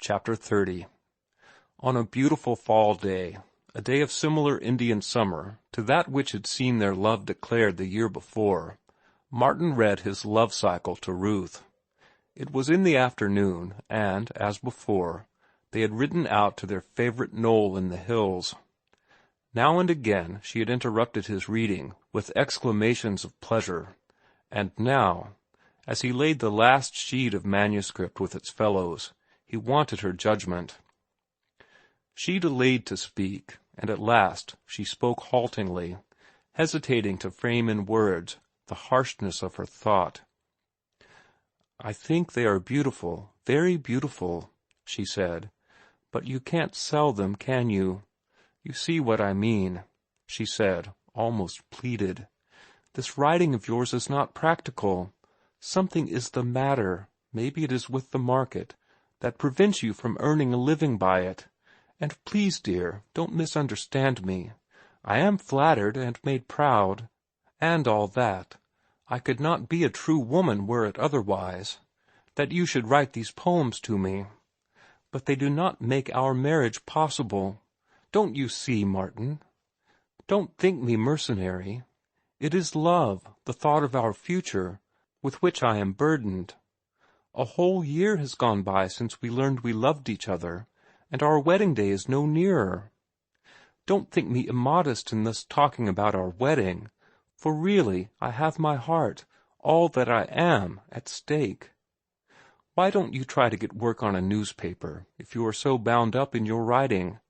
Chapter 30. On a beautiful fall day, a day of similar Indian summer to that which had seen their love declared the year before, Martin read his love cycle to Ruth. It was in the afternoon, and, as before, they had ridden out to their favorite knoll in the hills. Now and again she had interrupted his reading with exclamations of pleasure, and now, as he laid the last sheet of manuscript with its fellows, he wanted her judgment. She delayed to speak, and at last she spoke haltingly, hesitating to frame in words the harshness of her thought. "I think they are beautiful, very beautiful," she said, "but you can't sell them, can you? You see what I mean," she said, almost pleaded. "This writing of yours is not practical. Something is the matter, maybe it is with the market, that prevents you from earning a living by it. And please, dear, don't misunderstand me. I am flattered and made proud, and all that. I could not be a true woman were it otherwise, that you should write these poems to me. But they do not make our marriage possible. Don't you see, Martin? Don't think me mercenary. It is love, the thought of our future, with which I am burdened. A whole year has gone by since we learned we loved each other, and our wedding day is no nearer. Don't think me immodest in thus talking about our wedding, for really I have my heart, all that I am, at stake. Why don't you try to get work on a newspaper, if you are so bound up in your writing?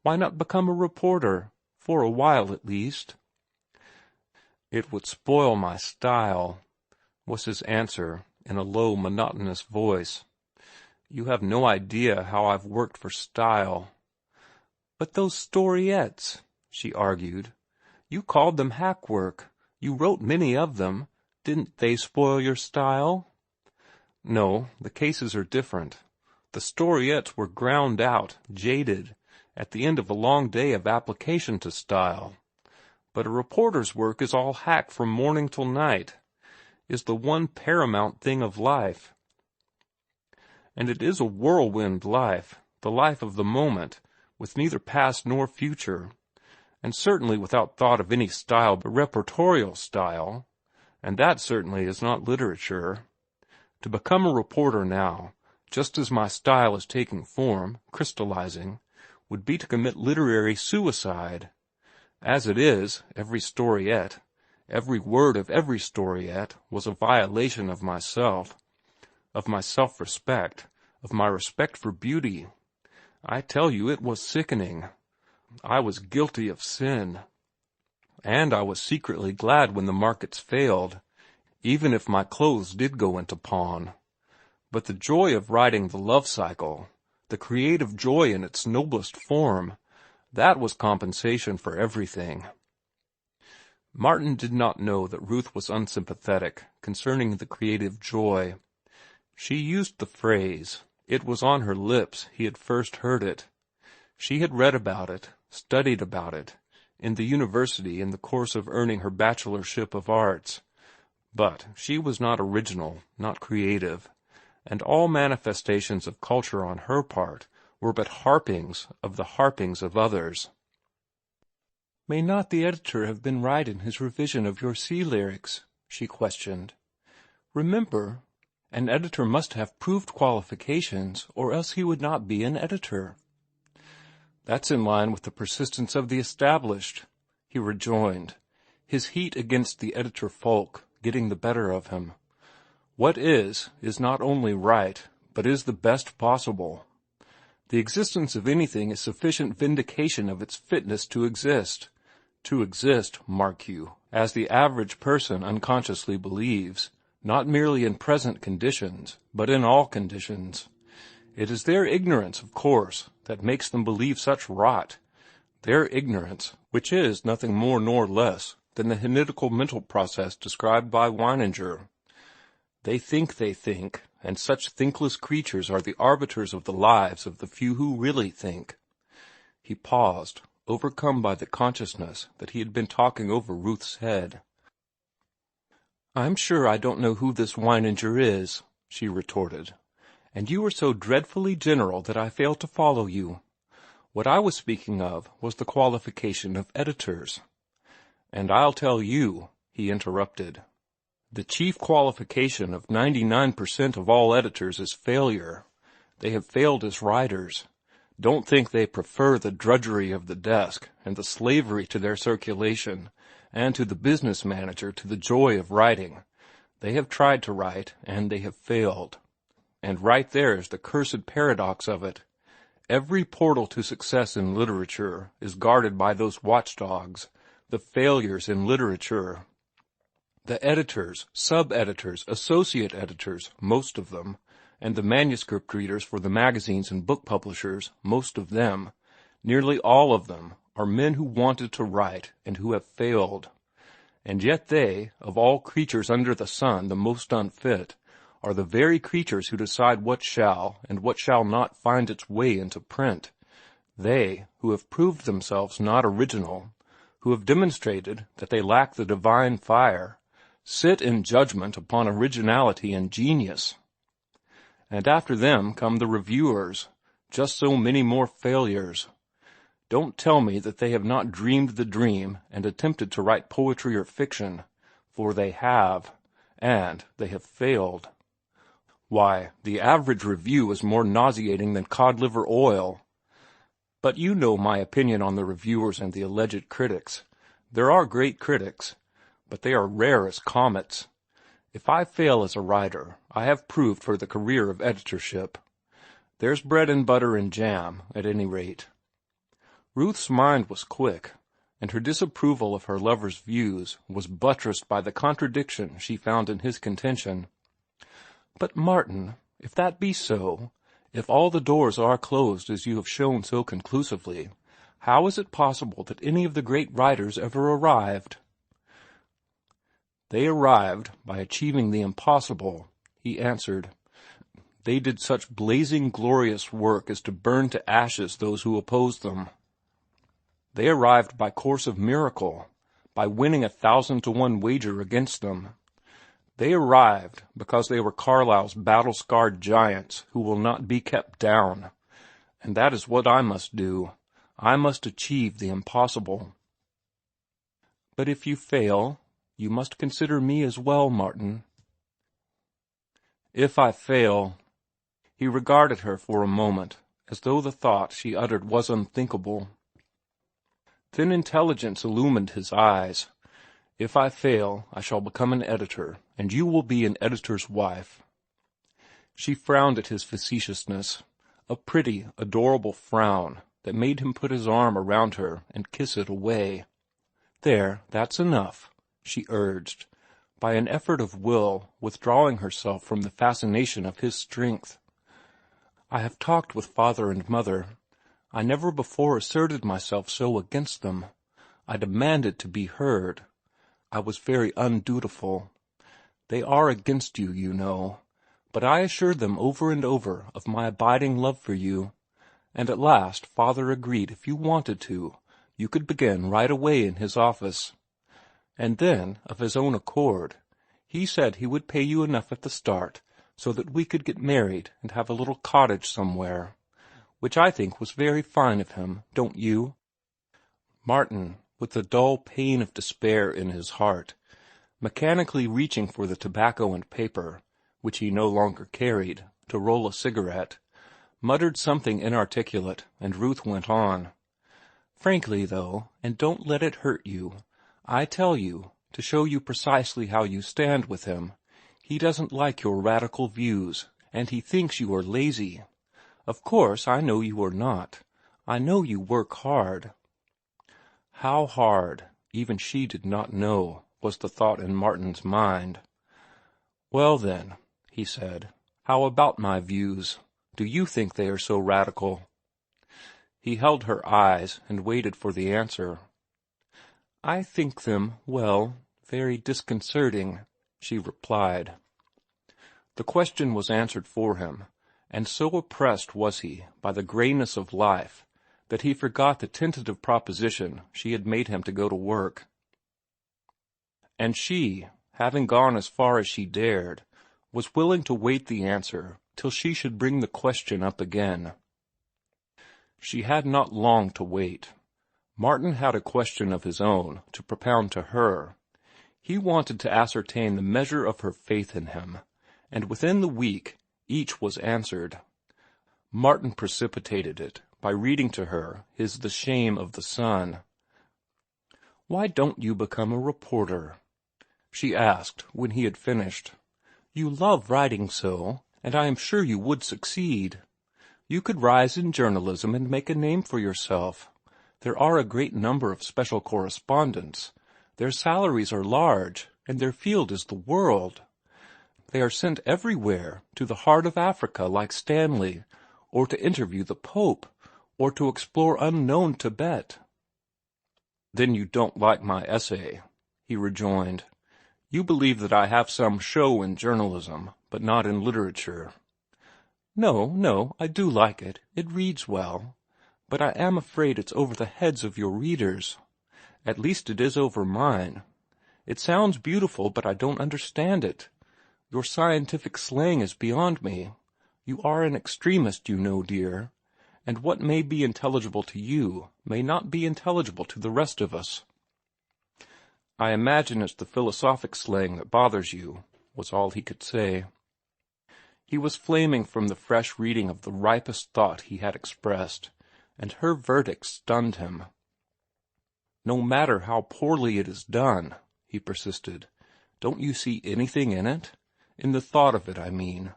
Why not become a reporter, for a while at least?" "It would spoil my style," was his answer, in a low, monotonous voice. "You have no idea how I've worked for style." "But those storiettes," she argued, "you called them hack work. You wrote many of them. Didn't they spoil your style?" "No, the cases are different. The storiettes were ground out, jaded, at the end of a long day of application to style. But a reporter's work is all hack from morning till night, is the one paramount thing of life. And it is a whirlwind life, the life of the moment, with neither past nor future, and certainly without thought of any style but reportorial style, and that certainly is not literature. To become a reporter now, just as my style is taking form, crystallizing, would be to commit literary suicide. As it is, every storiette, every word of every storiette, was a violation of my self-respect, of my respect for beauty. I tell you, it was sickening. I was guilty of sin. And I was secretly glad when the markets failed, even if my clothes did go into pawn. But the joy of writing the love cycle, the creative joy in its noblest form, that was compensation for everything." Martin did not know that Ruth was unsympathetic concerning the creative joy. She used the phrase. It was on her lips he had first heard it. She had read about it, studied about it, in the university in the course of earning her bachelorship of arts. But she was not original, not creative, and all manifestations of culture on her part were but harpings of the harpings of others. "May not the editor have been right in his revision of your sea lyrics?" she questioned. "Remember, an editor must have proved qualifications, or else he would not be an editor." "That's in line with the persistence of the established," he rejoined, his heat against the editor folk getting the better of him. "What is not only right, but is the best possible. The existence of anything is sufficient vindication of its fitness to exist. To exist, mark you, as the average person unconsciously believes, not merely in present conditions, but in all conditions. It is their ignorance, of course, that makes them believe such rot, their ignorance, which is nothing more nor less than the henidical mental process described by Weininger. They think, and such thinkless creatures are the arbiters of the lives of the few who really think." He paused, overcome by the consciousness that he had been talking over Ruth's head. "I'm sure I don't know who this Weininger is," she retorted, and you are so dreadfully general that I fail to follow you. What I was speaking of was the qualification of editors. And I'll tell you, he interrupted, the chief qualification of 99% of all editors is failure. They have failed as writers. Don't think they prefer the drudgery of the desk and the slavery to their circulation and to the business manager to the joy of writing. They have tried to write, and they have failed. And right there is the cursed paradox of it. Every portal to success in literature is guarded by those watchdogs, the failures in literature. The editors, sub-editors, associate editors, most of them, and the manuscript readers for the magazines and book publishers, most of them, nearly all of them, are men who wanted to write and who have failed. And yet they, of all creatures under the sun the most unfit, are the very creatures who decide what shall and what shall not find its way into print. They, who have proved themselves not original, who have demonstrated that they lack the divine fire, sit in judgment upon originality and genius. And after them come the reviewers, just so many more failures. Don't tell me that they have not dreamed the dream and attempted to write poetry or fiction, for they have, and they have failed. Why, the average review is more nauseating than cod-liver oil. But you know my opinion on the reviewers and the alleged critics. There are great critics, but they are rare as comets. If I fail as a writer, I have proved for the career of editorship. There's bread and butter and jam, at any rate. Ruth's mind was quick, and her disapproval of her lover's views was buttressed by the contradiction she found in his contention. But, Martin, if that be so, if all the doors are closed as you have shown so conclusively, how is it possible that any of the great writers ever arrived? They arrived by achieving the impossible, he answered. They did such blazing glorious work as to burn to ashes those who opposed them. They arrived by course of miracle, by winning 1,000-to-1 wager against them. They arrived because they were Carlyle's battle-scarred giants who will not be kept down. And that is what I must do. I must achieve the impossible. But if you fail, you must consider me as well, Martin. If I fail— He regarded her for a moment, as though the thought she uttered was unthinkable. Then intelligence illumined his eyes. If I fail, I shall become an editor, and you will be an editor's wife. She frowned at his facetiousness, a pretty, adorable frown that made him put his arm around her and kiss it away. There, that's enough, she urged, by an effort of will withdrawing herself from the fascination of his strength. I have talked with father and mother. I never before asserted myself so against them. I demanded to be heard. I was very undutiful. They are against you, you know, but I assured them over and over of my abiding love for you, and at last father agreed if you wanted to, you could begin right away in his office. And then, of his own accord, he said he would pay you enough at the start so that we could get married and have a little cottage somewhere, which I think was very fine of him, don't you? Martin, with the dull pain of despair in his heart, mechanically reaching for the tobacco and paper, which he no longer carried, to roll a cigarette, muttered something inarticulate, and Ruth went on. Frankly, though, and don't let it hurt you, I tell you, to show you precisely how you stand with him, he doesn't like your radical views, and he thinks you are lazy. Of course, I know you are not. I know you work hard. How hard, even she did not know, was the thought in Martin's mind. Well, then, he said, how about my views? Do you think they are so radical? He held her eyes and waited for the answer. I think them, well, very disconcerting, she replied. The question was answered for him, and so oppressed was he by the grayness of life that he forgot the tentative proposition she had made him to go to work. And she, having gone as far as she dared, was willing to wait the answer till she should bring the question up again. She had not long to wait. Martin had a question of his own to propound to her. He wanted to ascertain the measure of her faith in him, and within the week each was answered. Martin precipitated it by reading to her his The Shame of the Sun. "Why don't you become a reporter?" she asked when he had finished. "You love writing so, and I am sure you would succeed. You could rise in journalism and make a name for yourself. There are a great number of special correspondents. Their salaries are large, and their field is the world. They are sent everywhere, to the heart of Africa like Stanley, or to interview the Pope, or to explore unknown Tibet." "Then you don't like my essay," he rejoined. "You believe that I have some show in journalism, but not in literature." No, I do like it. It reads well. But I am afraid it's over the heads of your readers. At least it is over mine. It sounds beautiful, but I don't understand it. Your scientific slang is beyond me. You are an extremist, you know, dear, and what may be intelligible to you may not be intelligible to the rest of us. "I imagine it's the philosophic slang that bothers you," was all he could say. He was flaming from the fresh reading of the ripest thought he had expressed, and her verdict stunned him. "No matter how poorly it is done," he persisted, "don't you see anything in it? In the thought of it, I mean."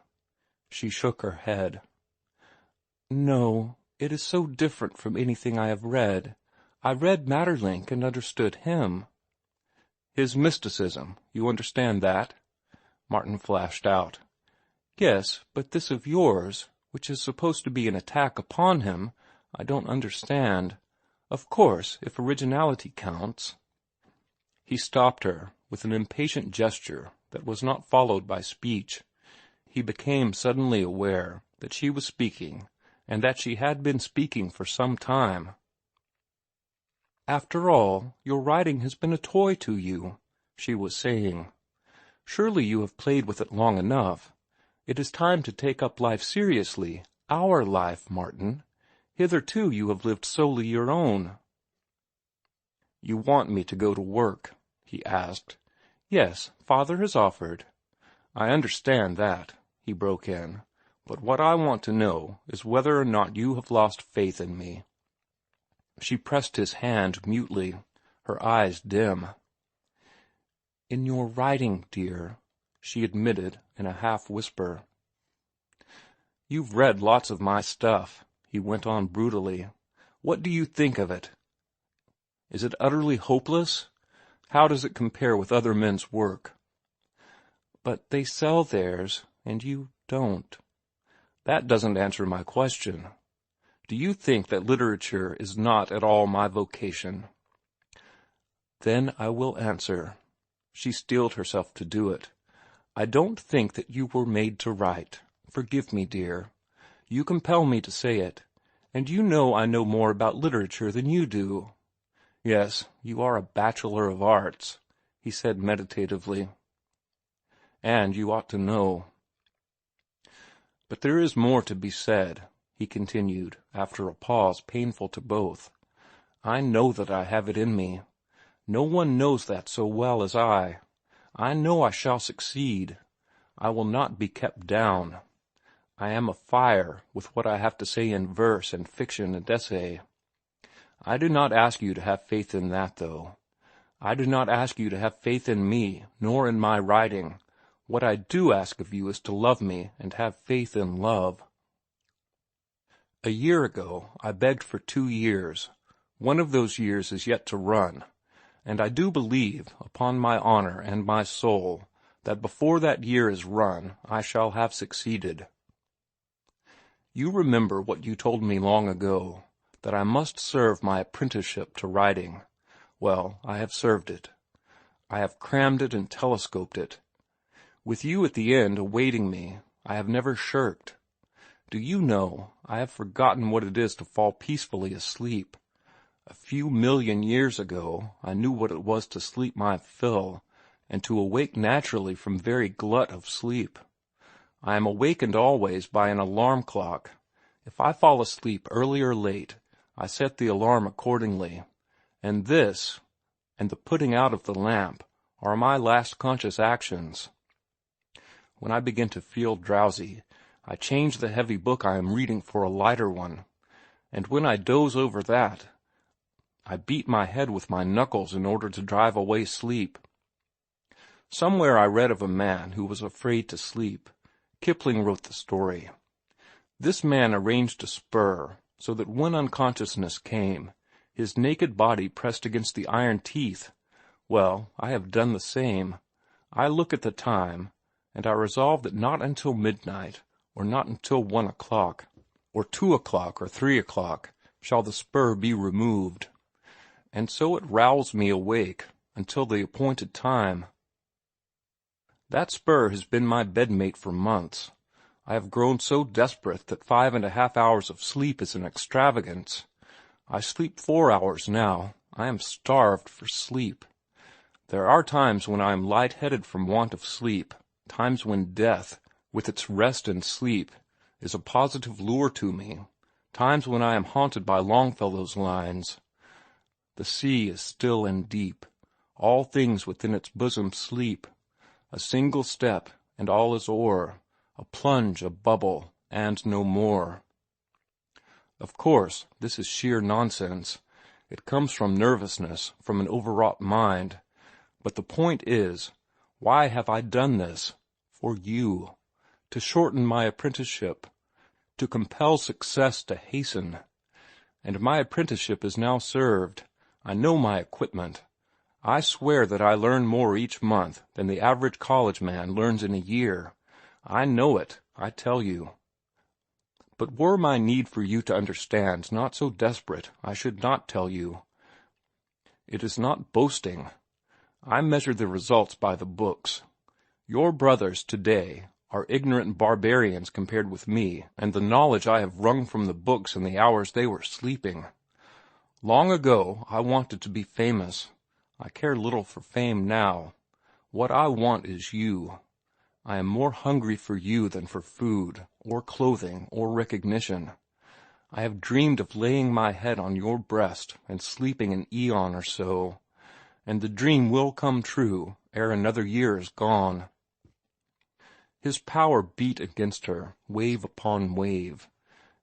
She shook her head. "No, it is so different from anything I have read. I read Maeterlinck and understood him." "His mysticism, you understand that?" Martin flashed out. "Yes, but this of yours, which is supposed to be an attack upon him, I don't understand. Of course, if originality counts—" He stopped her with an impatient gesture that was not followed by speech. He became suddenly aware that she was speaking, and that she had been speaking for some time. "After all, your writing has been a toy to you," she was saying. "Surely you have played with it long enough. It is time to take up life seriously, our life, Martin. Hitherto you have lived solely your own." "You want me to go to work?" he asked. "Yes, father has offered." "I understand that," he broke in. "But what I want to know is whether or not you have lost faith in me." She pressed his hand mutely, her eyes dim. "In your writing, dear," she admitted in a half-whisper. "You've read lots of my stuff," he went on brutally. "What do you think of it? Is it utterly hopeless? How does it compare with other men's work?" "But they sell theirs, and you don't." "That doesn't answer my question. Do you think that literature is not at all my vocation?" "Then I will answer." She steeled herself to do it. "I don't think that you were made to write. Forgive me, dear. You compel me to say it, and you know I know more about literature than you do." "Yes, you are a bachelor of arts," he said meditatively. "And you ought to know." "But there is more to be said," he continued, after a pause painful to both. "I know that I have it in me. No one knows that so well as I. I know I shall succeed. I will not be kept down. I am afire with what I have to say in verse and fiction and essay. I do not ask you to have faith in that, though. I do not ask you to have faith in me, nor in my writing. What I do ask of you is to love me and have faith in love. A year ago I begged for 2 years. One of those years is yet to run, and I do believe, upon my honor and my soul, that before that year is run I shall have succeeded. You remember what you told me long ago, that I must serve my apprenticeship to writing. Well, I have served it. I have crammed it and telescoped it. With you at the end awaiting me, I have never shirked. Do you know, I have forgotten what it is to fall peacefully asleep. A few million years ago I knew what it was to sleep my fill, and to awake naturally from very glut of sleep. I am awakened always by an alarm clock. If I fall asleep early or late, I set the alarm accordingly. And this, and the putting out of the lamp, are my last conscious actions. When I begin to feel drowsy, I change the heavy book I am reading for a lighter one, and when I doze over that, I beat my head with my knuckles in order to drive away sleep. Somewhere I read of a man who was afraid to sleep. Kipling wrote the story. This man arranged a spur so that when unconsciousness came, his naked body pressed against the iron teeth. Well, I have done the same. I look at the time, and I resolve that not until midnight, or not until 1 o'clock, or 2 o'clock, or 3 o'clock, shall the spur be removed. And so it rowels me awake until the appointed time. That spur has been my bedmate for months. I have grown so desperate that 5.5 hours of sleep is an extravagance. I sleep 4 hours now. I am starved for sleep. There are times when I am light-headed from want of sleep, times when death, with its rest and sleep, is a positive lure to me, times when I am haunted by Longfellow's lines. The sea is still and deep. All things within its bosom sleep. A single step, and all is o'er. A plunge, a bubble, and no more. Of course, this is sheer nonsense. It comes from nervousness, from an overwrought mind. But the point is, why have I done this? For you. To shorten my apprenticeship. To compel success to hasten. And my apprenticeship is now served. I know my equipment. I swear that I learn more each month than the average college man learns in a year. I know it, I tell you. But were my need for you to understand not so desperate, I should not tell you. It is not boasting. I measure the results by the books. Your brothers today are ignorant barbarians compared with me and the knowledge I have wrung from the books in the hours they were sleeping. Long ago I wanted to be famous. I care little for fame now. What I want is you. I am more hungry for you than for food, or clothing, or recognition. I have dreamed of laying my head on your breast and sleeping an eon or so, and the dream will come true ere another year is gone. His power beat against her, wave upon wave,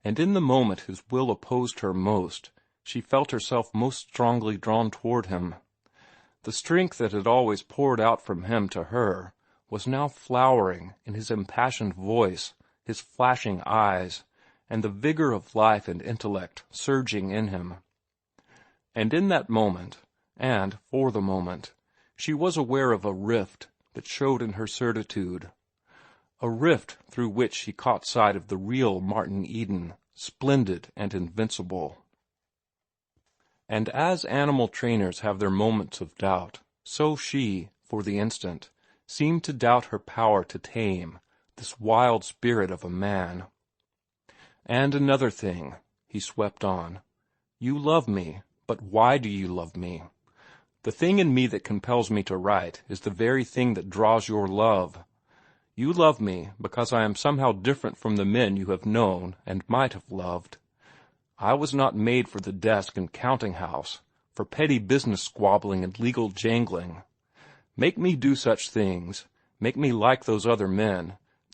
and in the moment his will opposed her most, she felt herself most strongly drawn toward him. The strength that had always poured out from him to her was now flowering in his impassioned voice, his flashing eyes, and the vigor of life and intellect surging in him. And in that moment, and for the moment, she was aware of a rift that showed in her certitude, a rift through which she caught sight of the real Martin Eden, splendid and invincible. And as animal trainers have their moments of doubt, so she, for the instant, seemed to doubt her power to tame this wild spirit of a man. And another thing, he swept on. You love me, but why do you love me? The thing in me that compels me to write is the very thing that draws your love. You love me because I am somehow different from the men you have known and might have loved. I was not made for the desk and counting-house, for petty business squabbling and legal jangling. Make me do such things, make me like those other men,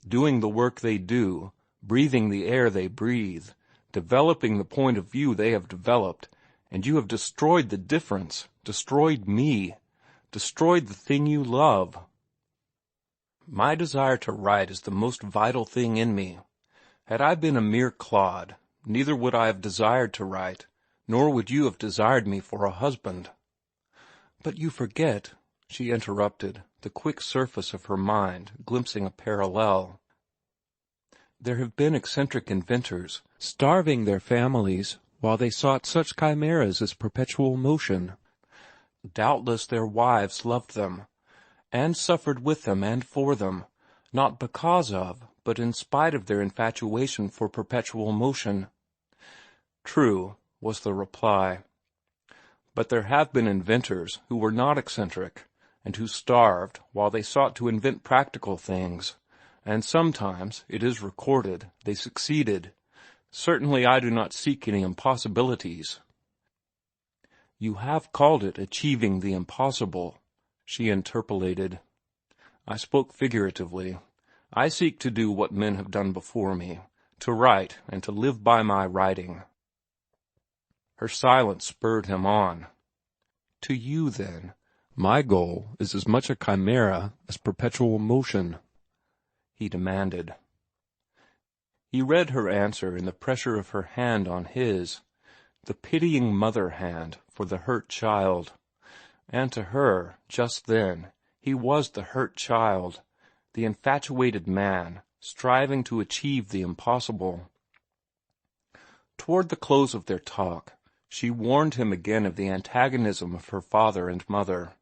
doing the work they do, breathing the air they breathe, developing the point of view they have developed, and you have destroyed the difference, destroyed me, destroyed the thing you love. My desire to write is the most vital thing in me. Had I been a mere clod, neither would I have desired to write, nor would you have desired me for a husband. But you forget, she interrupted, the quick surface of her mind glimpsing a parallel. There have been eccentric inventors, starving their families while they sought such chimeras as perpetual motion. Doubtless their wives loved them, and suffered with them and for them, not because of, but in spite of their infatuation for perpetual motion. True, was the reply. But there have been inventors who were not eccentric, and who starved while they sought to invent practical things, and sometimes, it is recorded, they succeeded. Certainly I do not seek any impossibilities." "You have called it achieving the impossible," she interpolated. "I spoke figuratively. I seek to do what men have done before me, to write and to live by my writing." Her silence spurred him on. "To you, then, my goal is as much a chimera as perpetual motion?" he demanded. He read her answer in the pressure of her hand on his, the pitying mother hand for the hurt child. And to her, just then, he was the hurt child, the infatuated man, striving to achieve the impossible. Toward the close of their talk, she warned him again of the antagonism of her father and mother.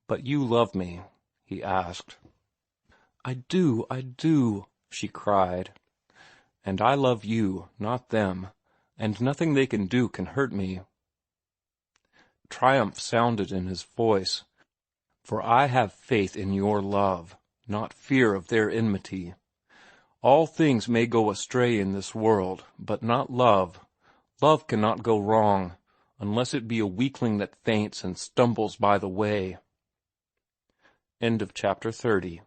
"But you love me?" he asked. I do," she cried. "And I love you, not them, and nothing they can do can hurt me." Triumph sounded in his voice. "For I have faith in your love, not fear of their enmity. All things may go astray in this world, but not love. Love cannot go wrong, unless it be a weakling that faints and stumbles by the way." End of chapter 30.